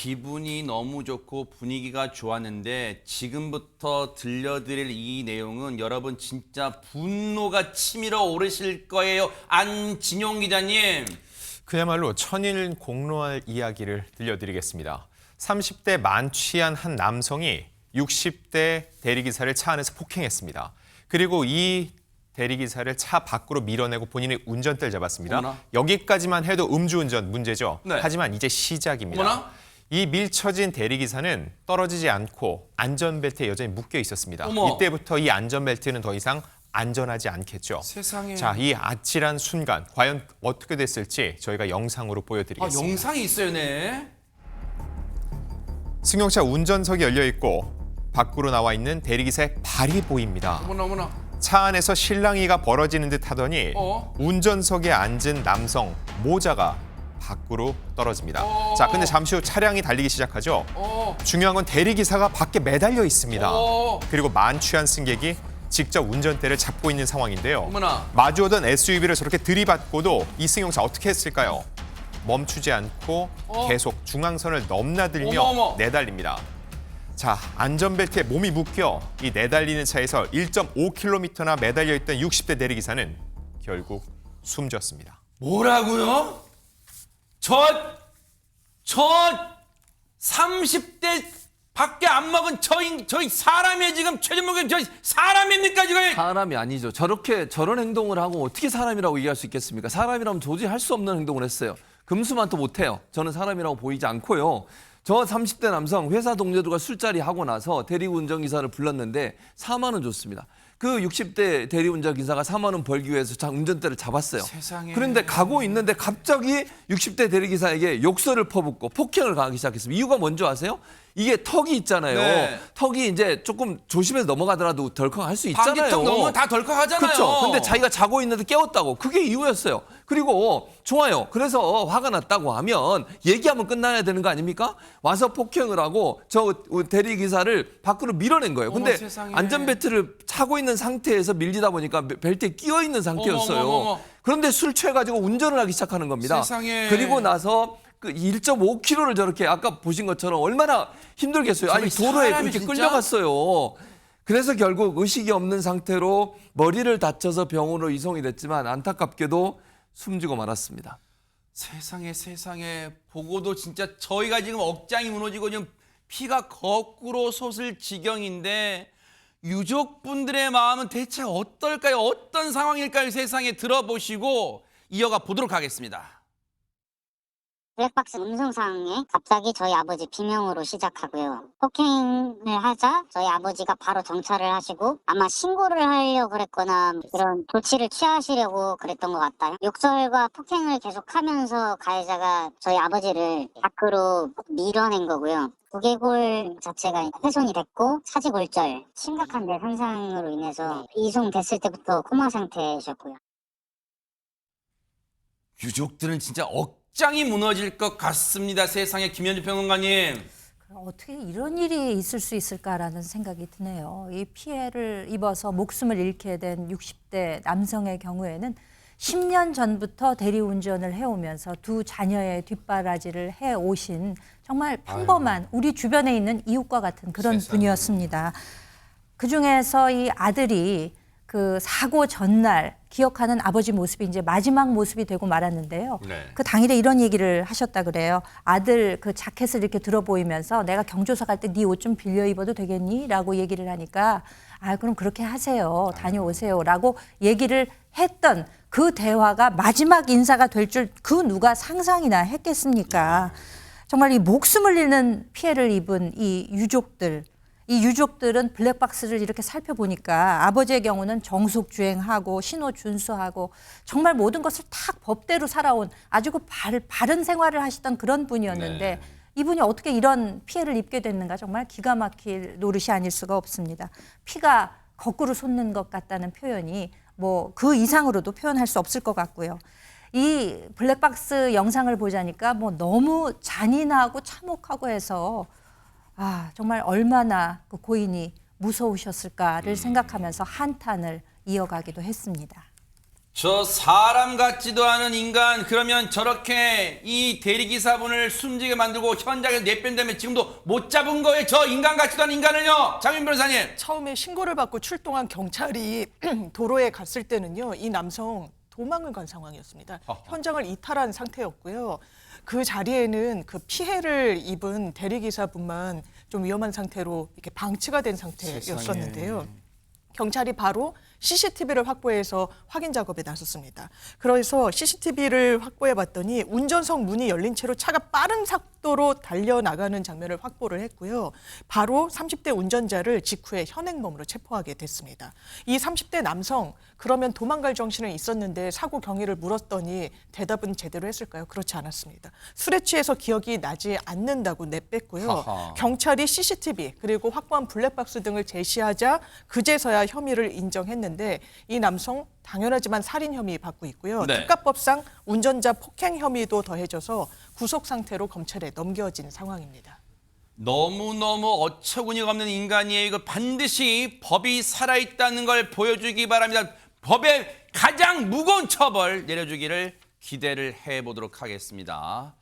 기분이 너무 좋고 분위기가 좋았는데 지금부터 들려드릴 이 내용은 여러분 진짜 분노가 치밀어 오르실 거예요. 안진용 기자님. 그야말로 천일 공로할 이야기를 들려드리겠습니다. 30대 만취한 한 남성이 60대 대리기사를 차 안에서 폭행했습니다. 그리고 이 대리기사를 차 밖으로 밀어내고 본인의 운전대를 잡았습니다. 어머나. 여기까지만 해도 음주운전 문제죠. 네. 하지만 이제 시작입니다. 어머나. 이 밀쳐진 대리기사는 떨어지지 않고 안전벨트에 여전히 묶여 있었습니다. 어머. 이때부터 이 안전벨트는 더 이상 안전하지 않겠죠. 세상에. 자, 이 아찔한 순간 과연 어떻게 됐을지 저희가 영상으로 보여드리겠습니다. 영상이 있어요, 네. 승용차 운전석이 열려 있고 밖으로 나와 있는 대리기사의 발이 보입니다. 어머나. 차 안에서 실랑이가 벌어지는 듯 하더니 운전석에 앉은 남성 모자가 밖으로 떨어집니다. 자, 근데 잠시 후 차량이 달리기 시작하죠. 중요한 건 대리기사가 밖에 매달려 있습니다. 그리고 만취한 승객이 직접 운전대를 잡고 있는 상황인데요. 어머나. 마주오던 SUV를 저렇게 들이받고도 이 승용차 어떻게 했을까요? 멈추지 않고 계속 중앙선을 넘나들며 어머. 내달립니다. 자, 안전벨트에 몸이 묶여 이 내달리는 차에서 1.5km나 매달려 있던 60대 대리기사는 결국 숨졌습니다. 뭐라고요? 저 30대 밖에 안 먹은 저희 사람이 지금 최전목이 저 사람입니까 지금? 사람이 아니죠. 저런 행동을 하고 어떻게 사람이라고 얘기할 수 있겠습니까? 사람이라면 도저히 할 수 없는 행동을 했어요. 금수만도 못해요. 저는 사람이라고 보이지 않고요. 저 30대 남성 회사 동료들과 술자리 하고 나서 대리운전기사를 불렀는데 4만 원 줬습니다. 그 60대 대리운전기사가 4만 원 벌기 위해서 운전대를 잡았어요. 세상에. 그런데 가고 있는데 갑자기 60대 대리기사에게 욕설을 퍼붓고 폭행을 가하기 시작했습니다. 이유가 뭔지 아세요? 이게 턱이 있잖아요. 네. 턱이 이제 조금 조심해서 넘어가더라도 덜컥 할 수 있잖아요. 방지턱 넘으면 다 덜컥하잖아요. 그렇죠. 근데 자기가 자고 있는데 깨웠다고. 그게 이유였어요. 그리고 좋아요. 그래서 화가 났다고 하면 얘기하면 끝나야 되는 거 아닙니까? 와서 폭행을 하고 저 대리기사를 밖으로 밀어낸 거예요. 근데 세상에. 안전벨트를 차고 있는 상태에서 밀리다 보니까 벨트에 끼어 있는 상태였어요. 어머. 그런데 술 취해가지고 운전을 하기 시작하는 겁니다. 세상에. 그리고 나서 그 1.5km를 저렇게 아까 보신 것처럼 얼마나 힘들겠어요. 아니 저기 도로에 사람이 이렇게 진짜? 끌려갔어요. 그래서 결국 의식이 없는 상태로 머리를 다쳐서 병원으로 이송이 됐지만 안타깝게도 숨지고 말았습니다. 세상에 보고도 진짜 저희가 지금 억장이 무너지고 지금 피가 거꾸로 솟을 지경인데 유족분들의 마음은 대체 어떨까요? 어떤 상황일까요? 세상에 들어보시고 이어가 보도록 하겠습니다. 블랙박스 음성상에 갑자기 저희 아버지 비명으로 시작하고요. 폭행을 하자 저희 아버지가 바로 정찰을 하시고 아마 신고를 하려고 그랬거나 그런 조치를 취하시려고 그랬던 것 같아요. 욕설과 폭행을 계속하면서 가해자가 저희 아버지를 밖으로 밀어낸 거고요. 두개골 자체가 훼손이 됐고 사지골절, 심각한 뇌 손상으로 인해서 이송됐을 때부터 코마 상태셨고요. 유족들은 진짜 억장이 무너질 것 같습니다. 세상에 김현주 평론가님. 어떻게 이런 일이 있을 수 있을까라는 생각이 드네요. 이 피해를 입어서 목숨을 잃게 된 60대 남성의 경우에는 10년 전부터 대리운전을 해오면서 두 자녀의 뒷바라지를 해오신 정말 평범한 우리 주변에 있는 이웃과 같은 그런 분이었습니다. 그중에서 이 아들이 그 사고 전날 기억하는 아버지 모습이 이제 마지막 모습이 되고 말았는데요. 네. 그 당일에 이런 얘기를 하셨다 그래요. 아들 그 자켓을 이렇게 들어 보이면서 내가 경조사 갈 때 네 옷 좀 빌려 입어도 되겠니? 라고 얘기를 하니까 그럼 그렇게 하세요. 다녀오세요. 라고 얘기를 했던 그 대화가 마지막 인사가 될 줄 그 누가 상상이나 했겠습니까? 정말 이 목숨을 잃는 피해를 입은 이 유족들은 블랙박스를 이렇게 살펴보니까 아버지의 경우는 정속주행하고 신호 준수하고 정말 모든 것을 딱 법대로 살아온 아주 그 바른 생활을 하시던 그런 분이었는데 이분이 어떻게 이런 피해를 입게 됐는가 정말 기가 막힐 노릇이 아닐 수가 없습니다. 피가 거꾸로 솟는 것 같다는 표현이 뭐 그 이상으로도 표현할 수 없을 것 같고요. 이 블랙박스 영상을 보자니까 뭐 너무 잔인하고 참혹하고 해서 정말 얼마나 그 고인이 무서우셨을까를 생각하면서 한탄을 이어가기도 했습니다. 저 사람 같지도 않은 인간, 그러면 저렇게 이 대리기사분을 숨지게 만들고 현장에서 내뺀다면 지금도 못 잡은 거예요? 저 인간 같지도 않은 인간을요. 장민 변호사님. 처음에 신고를 받고 출동한 경찰이 도로에 갔을 때는요, 이 남성 도망을 간 상황이었습니다. 현장을 이탈한 상태였고요. 그 자리에는 그 피해를 입은 대리기사분만 좀 위험한 상태로 이렇게 방치가 된 상태였었는데요. 경찰이 바로 CCTV를 확보해서 확인 작업에 나섰습니다. 그래서 CCTV를 확보해 봤더니 운전석 문이 열린 채로 차가 빠른 속도로 달려나가는 장면을 확보를 했고요. 바로 30대 운전자를 직후에 현행범으로 체포하게 됐습니다. 이 30대 남성, 그러면 도망갈 정신은 있었는데 사고 경위를 물었더니 대답은 제대로 했을까요? 그렇지 않았습니다. 술에 취해서 기억이 나지 않는다고 내뺐고요. 하하. 경찰이 CCTV 그리고 확보한 블랙박스 등을 제시하자 그제서야 혐의를 인정했는데 이 남성 당연하지만 살인 혐의 받고 있고요. 네. 특가법상 운전자 폭행 혐의도 더해져서 구속 상태로 검찰에 넘겨진 상황입니다. 너무너무 어처구니가 없는 인간이에요. 이거 반드시 법이 살아있다는 걸 보여주기 바랍니다. 법의 가장 무거운 처벌 내려주기를 기대를 해보도록 하겠습니다.